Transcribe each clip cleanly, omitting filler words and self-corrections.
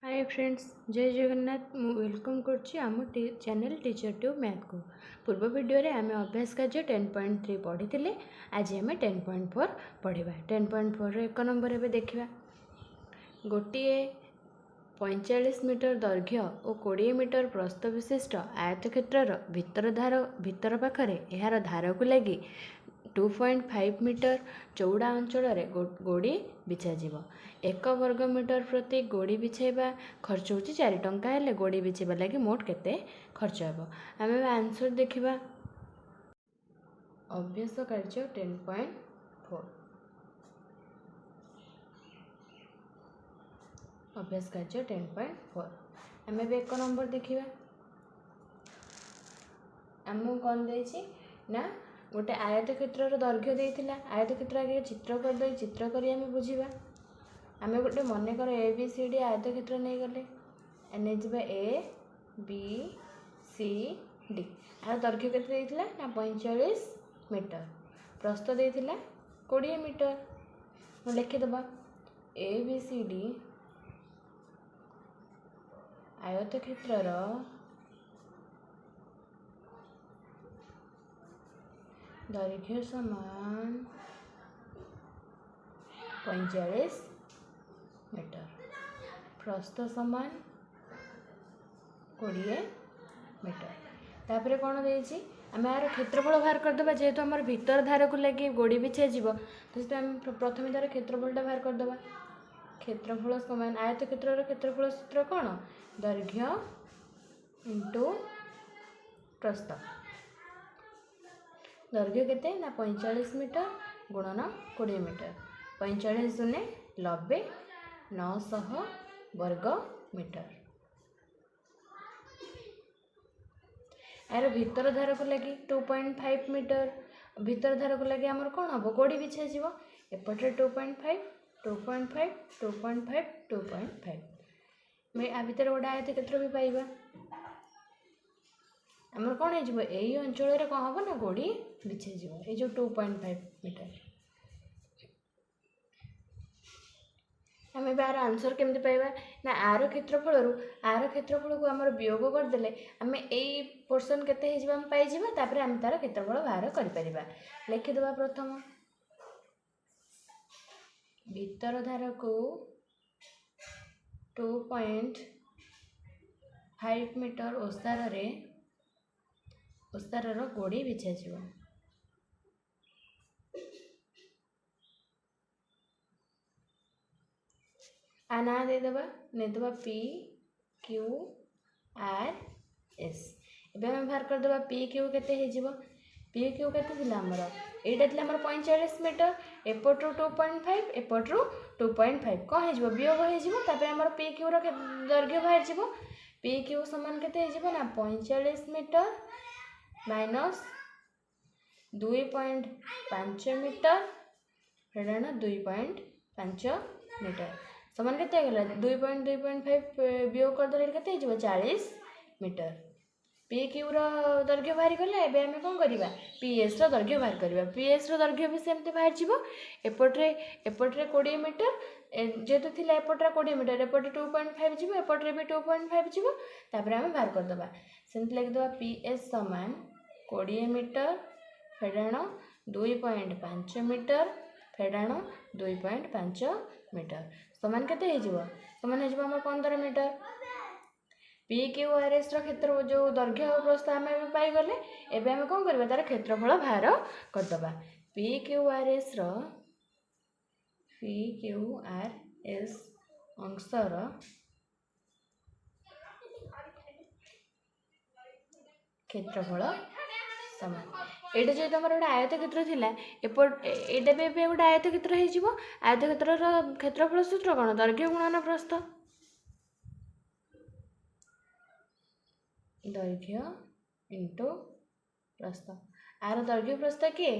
Hi friends, जय Jagannath. Welcome करछि आम चैनल टीचर ट्यूब मैथ को। पूर्व वीडियो रे आमे अभ्यास कार्य 10.3 पढ़ी। आज आम 10.4 पढ़ा। 10.4 एक नंबर एवं देखा। गोटे 45 मीटर दैर्घ्य और 20 मीटर प्रस्थ विशिष्ट आयतक्षेत्र भितर पाखरे यार धार को लगी 2.5 मीटर चौड़ा अंचल गोड़ी बिछाଯିव। 1 वर्ग मीटर प्रति गोड़ी बिछाइबा खर्च होची 4 टंका हेले गोड़ी बिछाइबा लगी मोट केते खर्च हेबो। आमे आंसर देखिबा। अभ्यास कार्य 10.4। अभ्यास कार्य 10.4 आमे भी 1 नंबर देखिबा। आमु कोन देछि ना गोटे आयतक्षेत्र दैर्घ्य देइथिला। आयतक्षेत्र आगे चित्र कर दे, चित्र करी आमे बुझिबा। आमे गोटे मन कर ए बी सी डी आयतक्षेत्र नहीं गले एने जिबा ए बी सी डी। आर दैर्घ्य केते देइथिला ना 45 मीटर, प्रस्थ देइथिला 20 मीटर। हम लिखि दबा ए बी सी डी आयतक्षेत्र दैर्घ्य समान 45 मीटर, प्रस्थ समान 20 मीटर। तापर कौन देछि आमे यार क्षेत्रफल बाहर करदेबा। जेहेतु आमर भीतर धार को लगी गोड़ी बिछा जीव तो आम प्रथम तार क्षेत्रफलटा बाहर करदेबा। क्षेत्रफल समान आयतक्षेत्र क्षेत्रफल सूत्र कौन? दैर्घ्य इंटू प्रस्थ। दैर्घ्य केते ना 45 मीटर गुणन 20 मीटर। 45 दुने 90, 900 वर्ग मीटर। यार भीतर धार को लगी 2.5 मीटर। भीतर धार को लगी आमर कौन हम गोड़ी बिछा जीव। एपटे 2.5 2.5 2.5 2.5 मैं आ भीतर गोटे आयतक्षेत्र भी पाइबा। आमर कौन हो यही अंचल कौन हम ना गोड़ी बिछा जीव ये जो 2.5 मीटर। आम बार आंसर केमती पाइबा ना आर क्षेत्रफल को आमर वियोग करदे आम यही पोर्सन केते पाइबा। तापर आम तार क्षेत्रफल बाहर कर लिखिदेबा। प्रथम भीतर धार को 2.5 मीटर ओसार गोड़ी बिछा जीव। आ ना देदेबा नेदेबा पी क्यू आर एस। एबे हम बाहर करदेबा पी क्यू केते हेजिबो। पी क्यू केते थिला हमर एटा थिला हमर 45 मीटर। एपटरू 2.5 एपटरू 2.5 कौन हेजिबो वियोग हेजिबो। तापर हमर पी क्यू रो दैर्घ्य बाहर जिवो। पी क्यू समान केते हेजिबो ना 45 मीटर माइनस 2.5 मीटर फेडाण 2.5 मीटर समान केते गला 2.5 वियोग करदे केते हेजिबो 40 मीटर। पी क्यू रो दैर्घ्य बाहर गला। एबे हमें कौन करिबा पी एस रो दैर्घ्य बाहर करिबा। पी एस रो दैर्घ्य भी सेमते बाहर जिवो। एपटरे 20 मीटर जेतु थिला एपटरे 20 मीटर एपटे 2.5 जिवो एपटरे भी 2.5 जिवो। तापर हमें बाहर करदबा सेमते लिख दबा पी एस समान 20 मीटर फेडाण 2.5 मीटर फेडाण 2.5 मीटर समान केते हेजिबो समान हेजिबो हमर 15 metre. P Q R S रो क्षेत्र जो दैर्घ्य प्रस्थ आम पाई गले। एबे हम कौन करबा तार क्षेत्रफल बाहर करदबा। पी क्यू आर एस अंशर क्षेत्रफल समान एटा जेहेतु आमर गोटे आयतक्षेत्र थिला एटा भी गोटे आयतक्षेत्र हेजिबो। आयतक्षेत्र क्षेत्रफल सूत्र कौन? दैर्घ्य गुणन प्रस्थ। दैर्घ्य इंटू प्रस्थ। आर दैर्घ्य प्रस्थ किए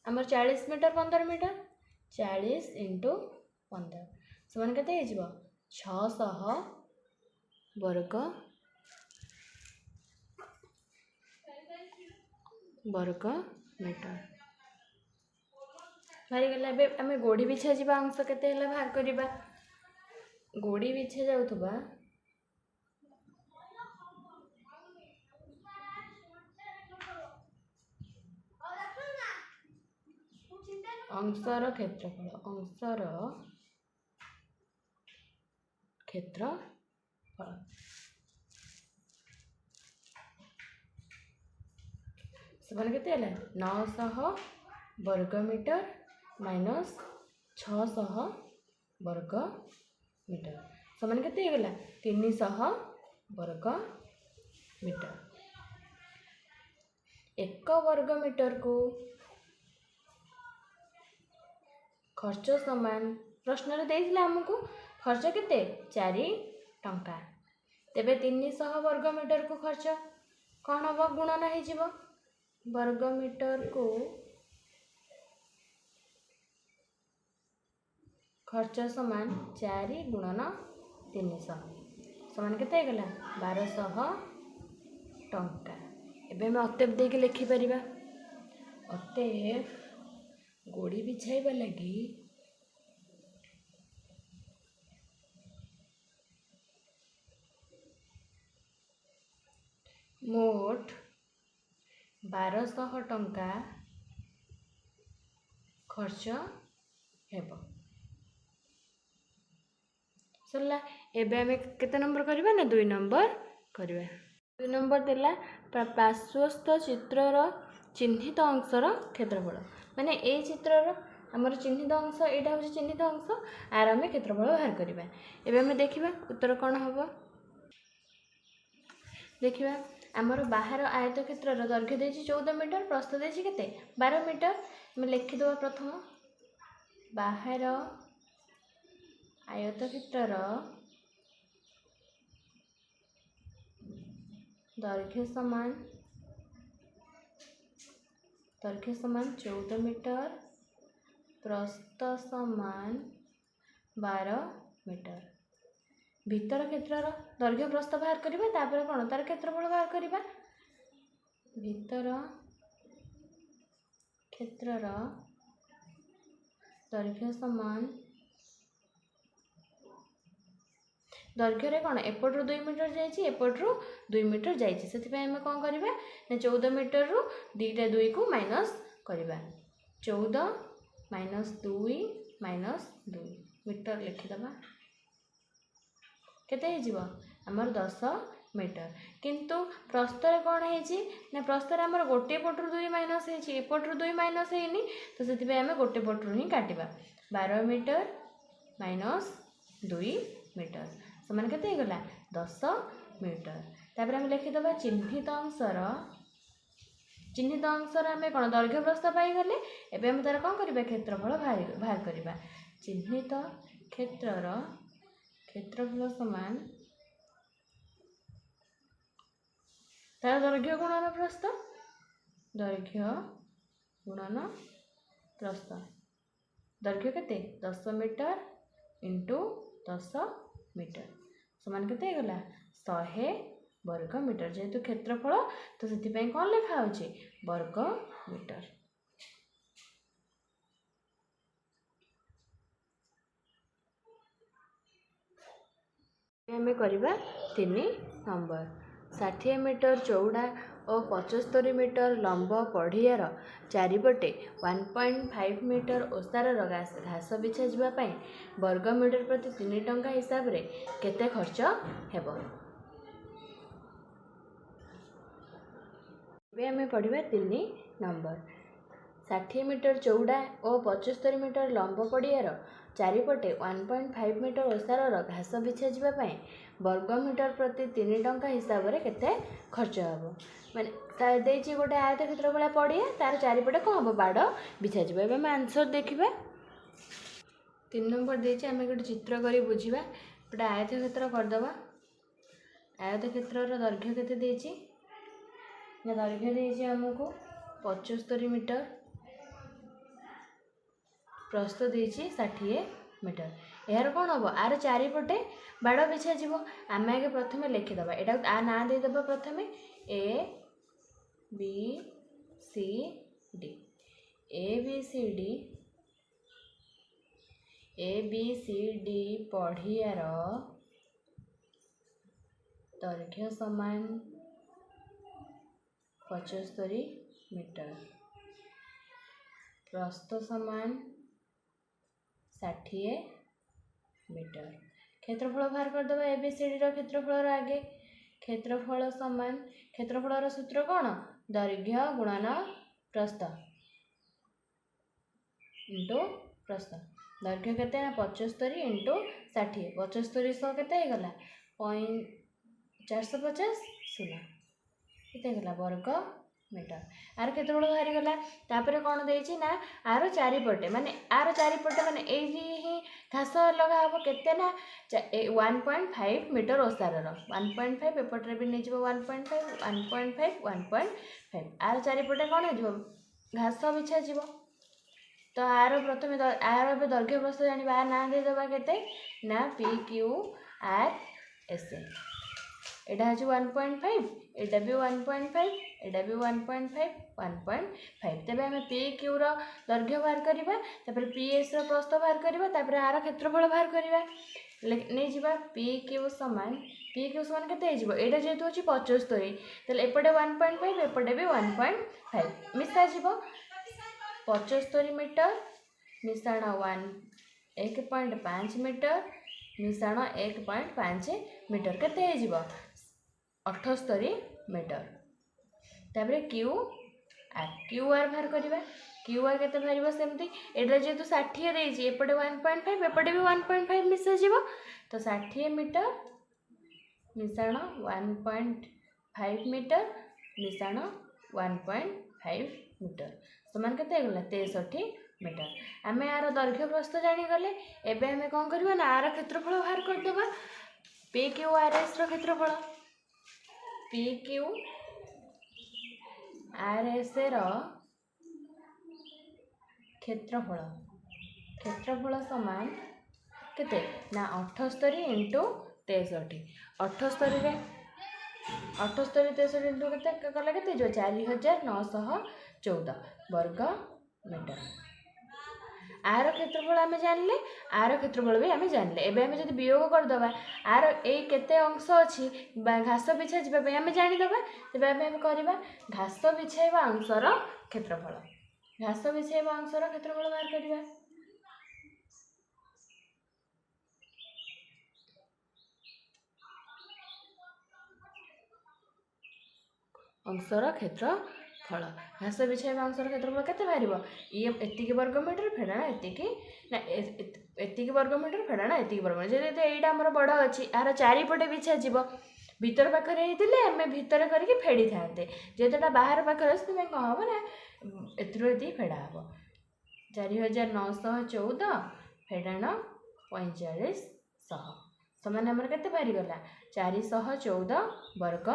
आमर 40 मीटर 15 मीटर 40 इंटू 15 समान केते हेजिबो 600 वर्ग मीटर बाहरी गला। एबे आमे गोड़ी बिछा जीवा अंश केते हला बाहर करिबा। गोड़ी बिछा जाउथबा अंशर क्षेत्रफल समान केते हला 900 वर्ग मीटर माइनस 600 वर्ग मीटर समान केते गला 300 वर्ग मीटर। 1 वर्ग मीटर को खर्च समान प्रश्न रे देइथिले हमको खर्च केते 4 टंका तेबे 300 वर्ग मीटर को खर्च कौन हम गुणन हो जीवो वर्ग मीटर को खर्च समान 4 गुणन 300 समान केते गला 1200 टंका। एबे हम अतेब देके लिखि परिबा अतेब गोड़ी बिछाइबा लगी मोट 1200 टंका खर्च हेबो सरला। एबे हमें केते नंबर करबा ना 2 नंबर करबा 2 नंबर देला पार्श्वस्थ चित्रर चिन्हित अंशर क्षेत्रफल माने ए चित्रर हमर चिन्हित अंश एटा हो चिन्हित अंश आर हमें क्षेत्रफल बाहर करबा। एबे हमें देखिबा उत्तर कोन हबो देखिबा हमर बाहर आयत क्षेत्रर दैर्घ्य देछि 14 मीटर प्रस्थ देछि केते 12 मीटर हम लिखि दवा प्रथम बाहर आयत क्षेत्रर दैर्घ्य समान 14 मीटर प्रस्थ समान 12 मीटर। भीतर क्षेत्रर दैर्घ्य प्रस्थ बाहर करबा तापर कोन तार क्षेत्रफल बाहर करबा भीतर क्षेत्रर दैर्घ्य समान दैर्घ्य रे कोन एपटरू 2 मीटर जाइछि एपटरू 2 मीटर जाइछि सेति पे हम कोन करबा ना 14 मीटर रु 2 को माइनस करबा 14 माइनस 2 मीटर लिखि दबा केते हे जीवो हमर 10 मीटर किंतु प्रस्थ रे कोन हे छी ना प्रस्थ रे हमर गोटे पटरू 2 माइनस हे छी एपटरू 2 माइनस हेनी तो सेति पे हम गोटे पटरू ही काटिबा 12 मीटर माइनस 2 मीटर समान केते हे गला 10 मीटर। तापर हम लिखि दबा चिन्हित अंशर हमें कोन दैर्घ्य प्रस्थ पाई गले एबे हम तार कोन करबा क्षेत्रफल बाहर करबा चिन्हित क्षेत्रफल समान तार दैर्घ्य गुणन प्रस्थ दैर्घ्य गुणन प्रस्थ दैर्घ्य केते 10 मीटर इंटू 10 मीटर समान केते गला 100 वर्ग मीटर जेहेतु क्षेत्रफल तो सेति पई कोन लिखा होची वर्ग मीटर। हमें करबा 3 नंबर 60 मीटर चौड़ा और 75 मीटर लंब पढ़ियार चारिपटे 1.5 मीटर ओसार घास बिछा जावाई वर्ग मीटर प्रति 3 टंका हिसाब रे केते खर्च हेबो। हमें पढ़ा 3 नंबर 60 मीटर चौड़ा और 75 मीटर लंब पड़ियार चारिपटे 1.5 मीटर ओसार घास बिछा जावाई वर्ग मीटर प्रति 3 टंका हिसाब रे केते खर्च हेबो माने देछि गोटे आयत क्षेत्र वाला पड़िया तार चारिपटे कौन हम बाड़ बिछा जावा। एबे हम आंसर देखिबा 3 नंबर देछि हमें गोटे चित्र करी बुझिबा गोटे आयत क्षेत्र कर दबा आयत क्षेत्रर दैर्घ्य केते देछि ना दैर्घ्य देछि हमको 75 मीटर प्रस्थ देछि 60 मीटर यार कौन हम आर चारिपटे बाड़ बिछा जीवो आम आगे प्रथम लिखिदबा एटा आ ना दे दबा प्रथम A B C D A B C D पढ़ियार दैर्घ्य समान 75 मीटर प्रस्थ समान 60 मीटर। क्षेत्रफल बाहर करदे एबीसीडी क्षेत्रफल आगे क्षेत्रफल समान क्षेत्रफल सूत्र कौन दैर्घ्य गुणन प्रस्थ इंटू प्रस्थ दैर्घ्य केते 75 इंटू 60 75 100 केते गला 450 शून्य केते गला वर्ग मीटर आर क्षेत्रफल बाहरी गला तापर कौन देछि ना आर चारिपटे माने आर चारिपटे माने एही ही घास लगा हबो केते ना 1.5 मीटर ओसारर 1.5 एपटरे भी नै जिवो 1.5 1.5 1.5 आर चारिपटे कौन हो घास बिछा जिवो तो आर प्रथमे आर ए दैर्घ्य प्रस्थ जानिबा ना दे दबा केते ना पी क्यू आर एस एटा हजू 1.5 एटा भी 1.5 एटा भी 1.5 1.5 तेबे हमें पी क्यू रो दैर्घ्य बाहर करबा तापर पी एस रो प्रस्थ बाहर करबा तापर आर क्षेत्रफल बाहर करबा नै जिबा पी क्यू समान केते हे जिवो एटा जेतु अछि 75 तले एपटे 1.5 एपटे भी 1.5 मिसा जिवो 75 मीटर मिश्रण 1.5 मीटर मिश्रण 1.5 मीटर केते हे जिवो 78 मीटर तापर क्यू आर बाहर करबा क्यू आर केते बाहरिबो सेमती एटा जेतु 60 देछि एपटे 1.5 एपटे भी 1.5 मिसा जिवो तो 60 मीटर मिश्रण 1.5 मीटर मिश्रण 1.5 मीटर समान केते गला 63 मीटर आमे आर दैर्घ्य प्रस्थ जानि गले एबे हमें कोन करबा ना आर क्षेत्रफल बाहर कर देबा पी क्यू आर एस रो क्षेत्रफल पी क्यू आर एस रो क्षेत्रफल समान केते ना 78 इंटू 63 78 रे 78 63 इंटू केते कला केते जो 4914 वर्ग मीटर आर क्षेत्रफल आमे जानले आर क्षेत्रफल भी आमे जानले एबे आमे जदि वियोग कर दबा आर ए केते अंश अछि घास बिछा जिबा पे आमे जानि दबा तबे आमे करबा घास बिछाइबा अंशर क्षेत्रफल बाहर करबा अंशर क्षेत्रफल घास बिछाइबा अंशर क्षेत्रफल केते बाहरिबो ये एतिकी वर्ग मीटर फेडाणा एतिकी ना एतिकी वर्ग मीटर फेडाणा एतिकी वर्ग मीटर जे एटा हमर बड़ अछि आर चारिपटे बिछा जिवो भीतर पाखरे हेतिले हमें भीतर करके फेडी थाते जेतेटा बाहर पाखरे अछि तमे कह हो ना एतिरो एति फेडा हो 4914 फेडाणा 4500 समान हमर केते बाहरी गला 414 वर्ग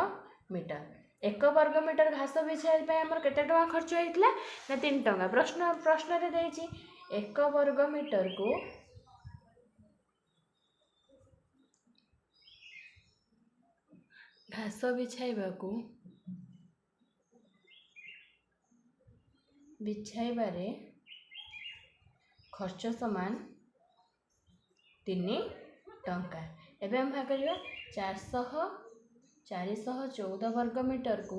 मीटर 1 वर्ग मीटर घास बिछाई पे हमर केते टका खर्च होइतला ना 3 टका प्रश्न रे देछि 1 वर्ग मीटर को घास बिछाइबारे खर्च समान 3 टंका एबे हम भाग करियो 414 वर्ग मीटर को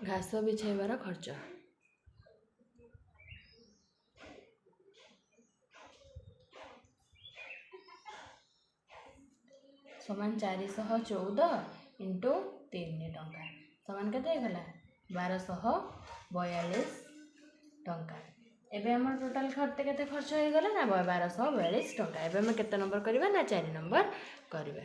घास बिछाइबार खर्च समान 414 इंटू 3 टंका समान केते गला 1242 टंका एबे हमर टोटल खर्च केते खर्च हो गला ना 1242 टंका एबे हम केते नंबर करबा ना 4 नंबर करबा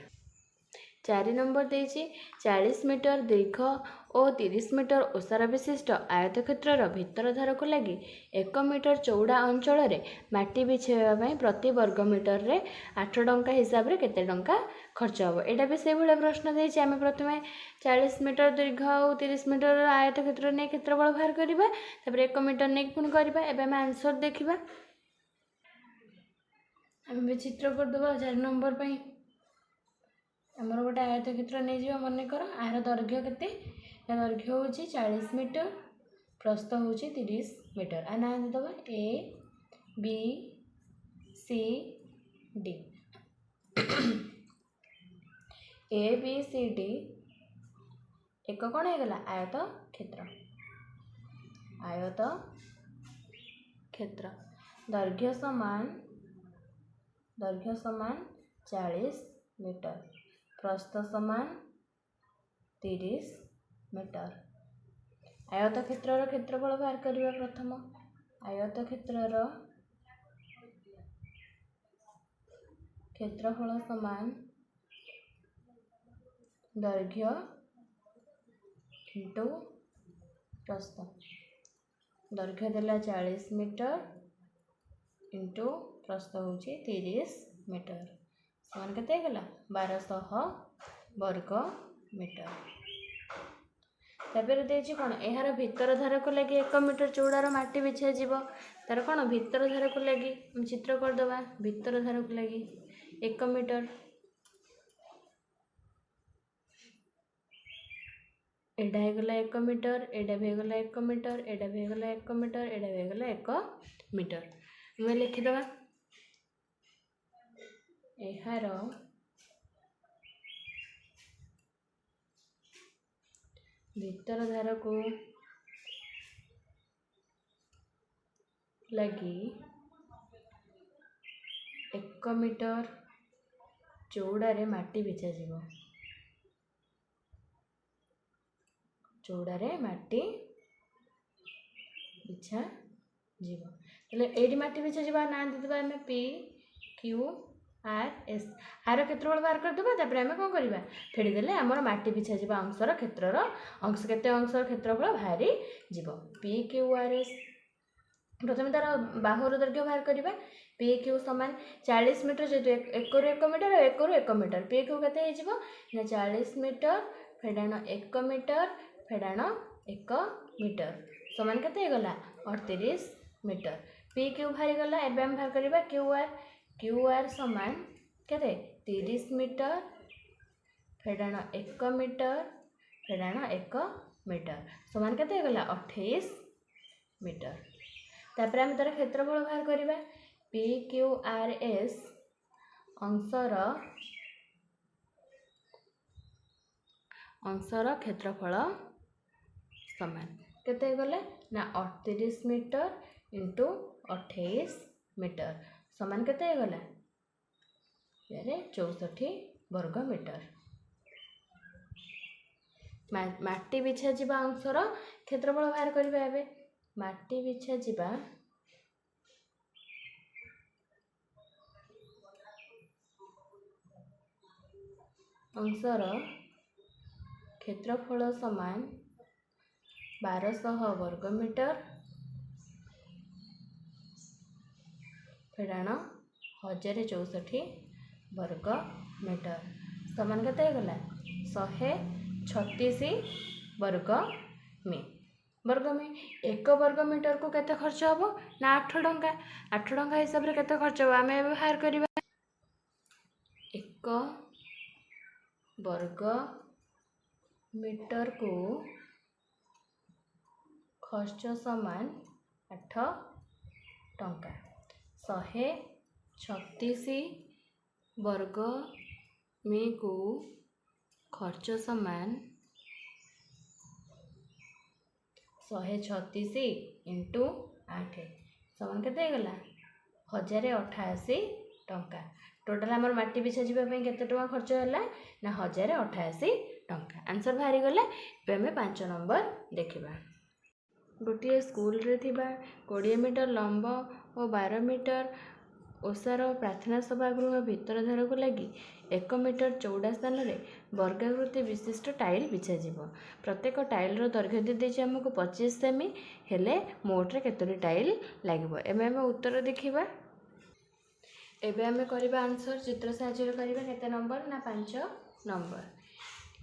4 नंबर देछि 40 मीटर दीर्घ और 30 मीटर ओसार विशिष्ट आयतक्षेत्र भितर धारक लगी 1 मीटर चौड़ा अंचल रे माटी बिछाइबा प्रति वर्ग मीटर रे 8 टंका हिसाब रे केते टंका खर्च हो एटा भी से भले प्रश्न देछि आमे प्रथमे 40 मीटर दीर्घ और 30 मीटर आयतक्षेत्र ने क्षेत्रफल बाहर करबा तबरे 1 मीटर ने पुन करबा एबे हम आंसर देखिबा हम चित्र कर दबा 4 नंबर पई हमर गोटे आयतक्षेत्र नहीं जीवा मन कर आर दैर्घ्य केते दैर्घ्य होची 40 मीटर प्रस्थ होची 30 मीटर आ ना दबा A B C D A B C D एक कौन होगा आयत क्षेत्र दैर्घ्य समान 40 मीटर प्रस्थ समान 30 मीटर। आयत क्षेत्र क्षेत्रफल बाहर करवा प्रथम आयत क्षेत्र क्षेत्रफल समान दैर्घ्य इंटू प्रस्थ दैर्घ्य देला 40 मीटर इंटू प्रस्थ होची 30 मीटर समान केते गला 1200 वर्ग मीटर। तापर देछि कोन एहार भीतर धार को लगी 1 मीटर चौड़ार माटी बिछा जीवो तार कोन भीतर धार को लगी हम चित्र कर दबा भीतर धार को लगी 1 मीटर एडा हेगला 1 मीटर एडा भी हेगला 1 मीटर एडा भी हेगला 1 मीटर एडा भी हेगला 1 मीटर मैं लिखि दबा एहार भीतर धार को लगी 1 मीटर चौड़ारे माटी बिछा जीवो चौड़ारे माटी बिछा जीव तले एडी माटी बिछा जीवा ना देबा हमें P Q R S R क्षेत्रफल बाहर कर देबा तापर हमें कोन करबा फेडी देले हमर माटी बिछा जीवा अंशर क्षेत्रर अंश केते अंशर क्षेत्रफल बाहरी जीव पी क्यू आर एस प्रथम तार बाहुर दैर्घ्य बाहर करबा पी क्यू समान 40 मीटर जेतु 1 रु 1 मीटर 1 रु 1 मीटर पी क्यू केते हे जीव ना 40 मीटर फेडाण 1 मीटर फेडाण 1 मीटर समान केते गला 38 मीटर पी क्यू बाहरी गला एबे हम बाहर करबा क्यू आर समान केते 30 मीटर फेडाण 1 मीटर फेडाण 1 मीटर समान केते गला 28 मीटर। तापर हम तार क्षेत्रफल बाहर करबा पी क्यू आर एस अंशर क्षेत्रफल समान केते गले ना 38 मीटर इंटू 28 मीटर समान केते गला यारे 64 वर्ग मीटर। माटी बिछा जीवा अंशर क्षेत्रफल बाहर करबा एबे माटी बिछा जीवा अंशर क्षेत्रफल समान 1200 वर्ग मीटर फेडाण 1064 वर्ग मीटर समान केते गला 136 वर्ग मी 1 वर्ग मीटर को केते खर्च हबो ना 8 टंका हिसाब रे केते खर्च हबो आमे बाहर करबा 1 वर्ग मीटर को खर्च समान 8 टंका 136 वर्ग मी को खर्च समान 136 इंटू 8 समान केते गला 1088 टंका टोटाल आमर माटी बिछा जीवा पे केते टंका खर्च होला ना 1088 टंका आंसर बाहरी गला। पे हमें 5 नंबर देखिबा गोटे स्कूल रे थिबा 20 मीटर लंब और 12 मीटर ओसार प्रार्थना सभागृह भीतर धार को लगी 1 मीटर चौड़ा स्थान में वर्गाकृति विशिष्ट टाइल बिछा जीव प्रत्येक टाइल दैर्घ्य दी आमको 25 सेमी हेले मोट्रे केतोटी टाइल लगे एवं आम उत्तर देखा एबे आमे करबा आंसर चित्र साहाय्य करबा केते नंबर ना 5 number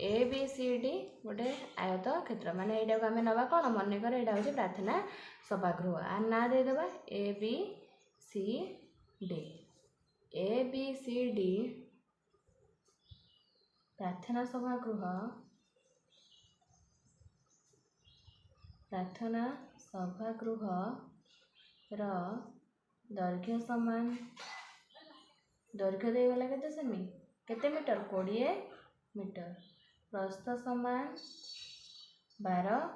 A B C D गोटे आयत क्षेत्र माने एटा को आमे नबा कोन मन कर एटा होची प्रार्थना सभागृह आ ना दे देबा ए बी सी डी प्रार्थना सभागृह र दैर्घ्य समान दैर्घ्य दे गला केते मीटर 20 मीटर प्रस्थ समान 12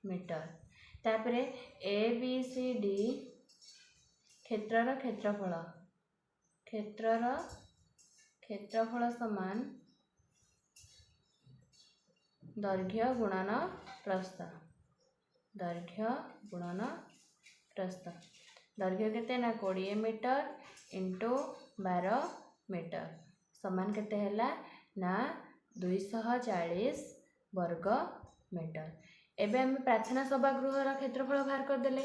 मीटर। तापर ए बी सी डी क्षेत्रर क्षेत्रफल समान दैर्घ्य गुणन प्रस्थ। दैर्घ्य केते ना 20 मीटर इंटू 12 मीटर समान केते हैला ना 240 वर्ग मीटर। एबे हम प्रार्थना सभागृहर क्षेत्रफल बाहर कर देले।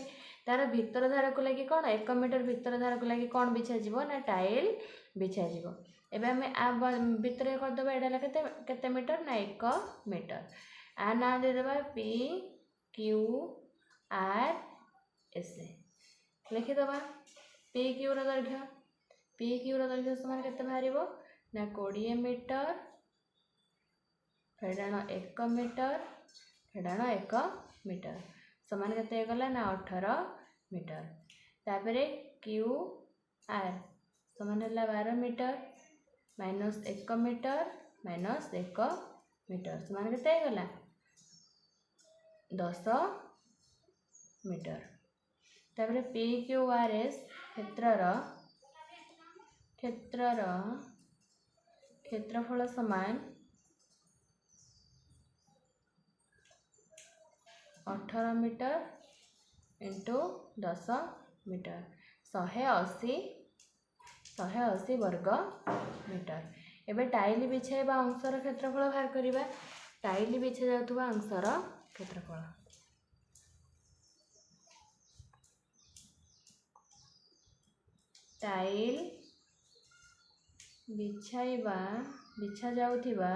तार भितर धार को लगी कौन 1 मीटर भितर धार को लगी कौन बिछा जीवो ना टाइल बिछा जीवो। एबे हम आ भितर कर देबा एडा केते केते मीटर ना 1 मीटर। आ ना दे देबा पी क्यू आर एस लिखि देबा। पी क्यू र दैर्घ्य समान केते बाहरिबो ना 20 मीटर फेडाण 1 मीटर फेडाण 1 मीटर समान केते गला ना 18 मीटर। तापरे क्यू आर समान है 12 metre minus 1 metre minus 1 metre समान केते गला 10 मीटर। तापरे पी क्यू आर एस क्षेत्रफल समान 18 मीटर इंटू 10 मीटर 180 वर्ग मीटर। एबे टाइल बिछाइबा अंशर क्षेत्रफल बाहर करिबा। टाइल बिछा जाउथबा अंशर क्षेत्रफल टाइल बिछा जाउथिबा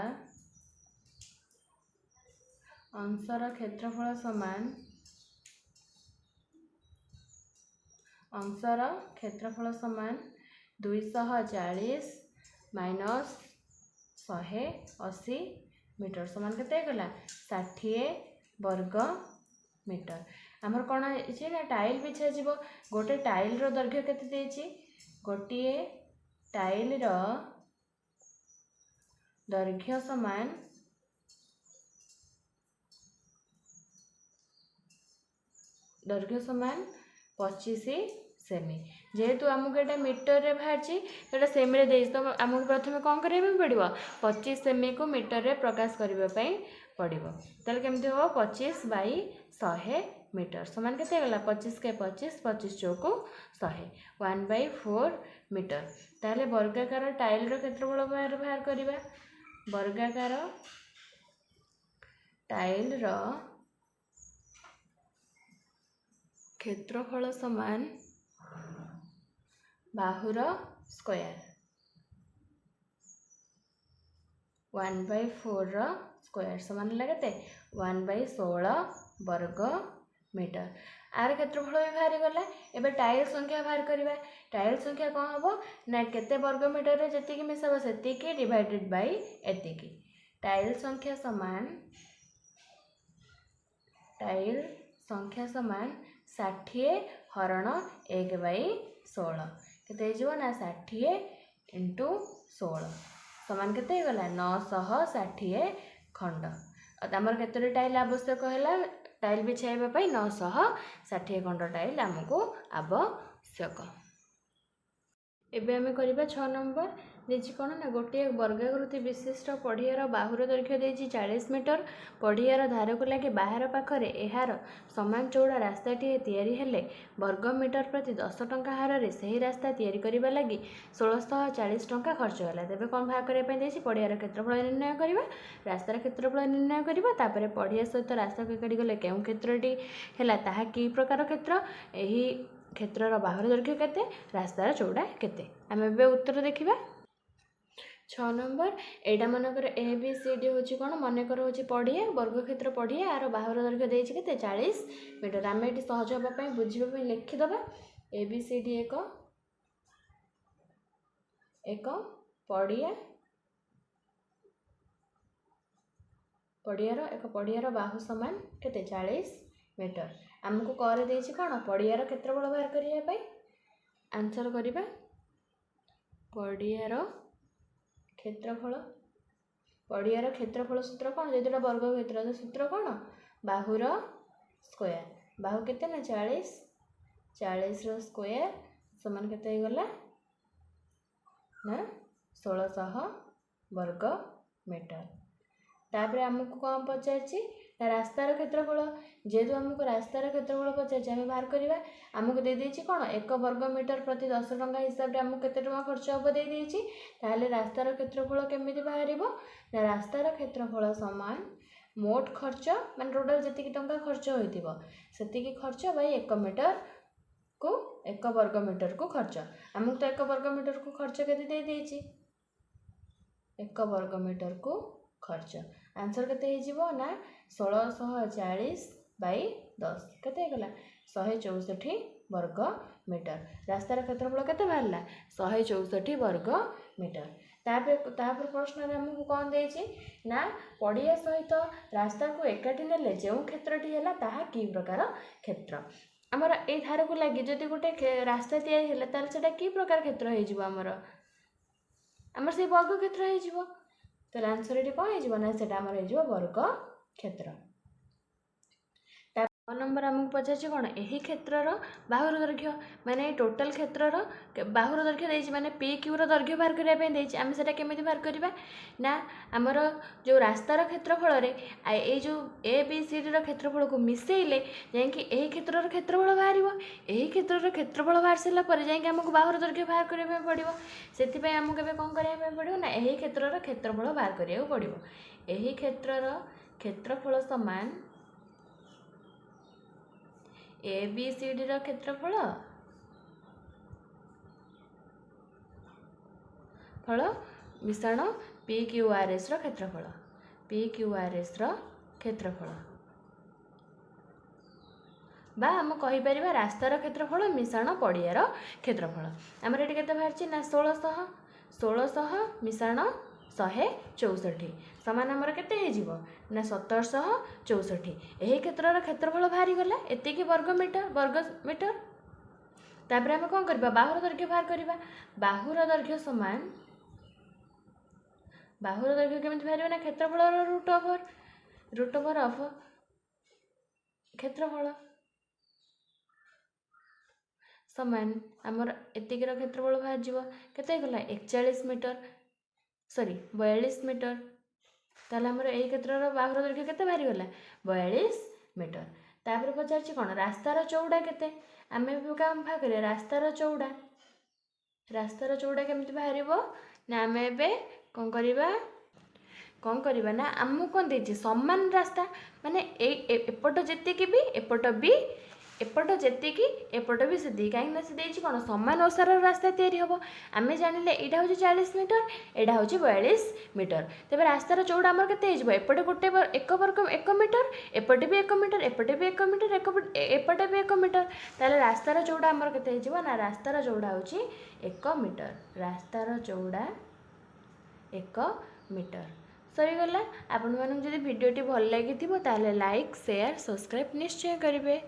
अंशर क्षेत्रफल समान 240 माइनस 180 मीटर समान केते गला 60 वर्ग मीटर। आमर कौन है ना टाइल बिछा जीवो। गोटे टाइल रो दैर्घ्य केते देछि गोटे टाइल रो दैर्घ्य समान 25 सेमी। जेहेतु आमको ये मीटर रे बाहर सेमी रे देछि तो आमको प्रथम कौन करिया पड़िबो 25 सेमी को मीटर रे प्रकाश करबा पई पड़िबो। ताले केमति हो 25 बाई 100 मीटर समान केते गला 25 के 25 25 चौक 100 1/4 मीटर। ताले वर्गाकार टाइल रो क्षेत्रफल बाहर करिबा। वर्गाकार टाइल रो क्षेत्रफल समान बाहुर स्क्वायर 1/4 स्क्वायर समान लगते 1/16 वर्ग मीटर। आर क्षेत्रफल भी बाहरी गला। एबे टाइल संख्या बाहर करिबा। टाइल संख्या कौन हबो ना केते वर्ग मीटर रे जति मिसाबो सेति डिवाइडेड बाय एति। टाइल संख्या समान 60 हरण 1/16 केते जीवो ना 60 इंटू 16 समान केते गला 960 खंड। आमर केते टाइल आवश्यक है टाइल बिछाइबा पई 960 खंड टाइल आमको आवश्यक। एबे हमें करिबा 6 नंबर देछि कोन ना गोटे वर्गाकृति विशिष्ट पढ़ियार बाहुर दैर्घ्य देछि 40 मीटर। पढ़ियार धार को लगे बाहर पाखरे एहार समान चौड़ा रास्ताटी तैयारी हेले वर्ग मीटर प्रति 10 टंका हार रे सही रास्ता तैयारी करिबा लागि 1640 टंका खर्च होला। तेबे कोन भाग करिया पई देछि पढ़ियार क्षेत्रफल निर्णय करिबा। रास्तार क्षेत्रफल निर्णय करिबा। तापरे पढ़िया सहित रास्ता को एकाडी गले केउ क्षेत्रटी हैला ताहा की प्रकार क्षेत्र एही क्षेत्रर बाहुर दैर्घ्य केते रास्तार चौड़ा केते। आमे बे उत्तर देखिबा। 6 नंबर एटा मनकर ए बी सी डी होची कोन मनकर होची पढ़िया वर्ग क्षेत्र पढ़िया आर बाहुर दैर्घ्य देछि केते 40 मीटर। आमे एटी सहज होबा पई बुझिबा पई लिखि दबा। ए बी सी डी एक पढ़ियार बाहु समान केते 40 मीटर। आमको करे देछि कोन पढ़ियार क्षेत्रफल बाहर करिया पई आंसर करिबा। पढ़ियार क्षेत्रफल सूत्र कौन जेटा वर्ग क्षेत्र सूत्र कौन बाहुर स्क्वायर बाहु केते ना 40 40 रो स्क्वायर समान केते गला ना 1600 वर्ग मीटर। तापर आमको कौन पचार रास्तार क्षेत्रफल जेहेतु आमको रास्तार क्षेत्रफल पचार आम बाहर करवा आमको दे देछि कौन 1 वर्ग मीटर प्रति 10 टंका हिसाब से आमको केते टंका खर्च हम दे देछि ताहले रास्तार क्षेत्रफल केमिति बाहरिबो ना रास्तार क्षेत्रफल समान मोट खर्च मान टोटल जति टंका खर्च होइतिबो सेतिकी खर्च बाई 1 मीटर को 1 वर्ग मीटर को खर्च आमको तो 1 वर्ग मीटर को खर्च केते दे देछि 1 वर्ग मीटर को खर्च आंसर केते हिजिबो ना 1640 बाई 10 केते गला 164 वर्ग मीटर रास्तार क्षेत्रफल केते बाहरला 164 वर्ग मीटर। तापर प्रश्न रे हमको कौन देछि ना पड़िया सहित रास्ता को एकाठी नेले जो क्षेत्रटी हैला ताहा की प्रकार क्षेत्र आमर ए धार को लगी जदि गोटे रास्ता तैयारी हैला तार सेटा की प्रकार क्षेत्र हे जिवो आमर से वर्ग क्षेत्र हे जिवो तो आंसर ये कौन हो ना से वर्ग क्षेत्र। नंबर आमको पचार कौन यही क्षेत्रर बाहुर दैर्घ्य माने टोटल क्षेत्रर बाहुर दैर्घ्य देछि माने पी क्यू रो दैर्घ्य बाहर करिया पे देछि आम सेटा केमिति बाहर करिबा ना आमर जो रास्तार क्षेत्रफल रे ए जो ए बी सी डी रो क्षेत्रफल को मिसेइले जायकि एही क्षेत्रर क्षेत्रफल बाहरिबो एही क्षेत्रर क्षेत्रफल बाहर सला पर जायकि हमको बाहुर दैर्घ्य बाहर करिया पे पड़िबो सेति पय हमको केबे कोन करिया पे पड़िबो ना एही क्षेत्रर क्षेत्रफल बाहर करिया पड़िबो एही क्षेत्रर क्षेत्रफल समान ए बी सी डी रो क्षेत्रफल मिश्रण पी क्यू आर एस रो क्षेत्रफल पी क्यू आर एस रो क्षेत्रफल बा हम कहि परिबा रास्तार क्षेत्रफल मिश्रण पड़ियार क्षेत्रफल आमर एटी केते बाहरछि ना 1600 मिश्रण 164 समान आमर केते हे जिवो ना 1764 एही क्षेत्रर क्षेत्रफल बाहरी गला एतिकी वर्ग मीटर तापर हम कोन करबा बाहुर दैर्घ्य बाहर करबा बाहुर दैर्घ्य समान बाहुर दैर्घ्य केमिति बाहरिबा ना क्षेत्रफल रूट ओवर ऑफ क्षेत्रफल समान आमर एतिकीर क्षेत्रफल बाहर जिवो केते गला 41 मीटर सॉरी 42 मीटर ताले हमर एही क्षेत्रर बाहुर दैर्घ्य केते बाहरी गला 42 मीटर। तापर पचारछि कोन रास्तार चौड़ा केते आमे काम भा करे रास्तार चौड़ा केमिति बाहरिबो ना आमे एबे कोन करबा ना आमु कोन देछि समान रास्ता माने एपट जेतिकी भी एपट भी एपट जेतिकी एपट भी सेति कहीं ना से देछि कोन समान ओसार रास्ता तैयारी हबो आमे जानिले एटा होछि 40 मीटर एटा होछि 42 मीटर तबे रास्तार चौड़ा हमर केते हिजबो एपटे गोटे 1 वर्ग 1 मीटर एपटे भी 1 मीटर एपटे भी 1 मीटर एपटे भी 1 मीटर ताले रास्तार चौड़ा हमर केते हिजबो ना रास्तार चौड़ा होछि 1 मीटर रास्तार चौड़ा 1 मीटर सही गला। आपण मानक जदि वीडियोटी भल लागिथिबो ताले लाइक शेयर सब्सक्राइब निश्चय करिवे।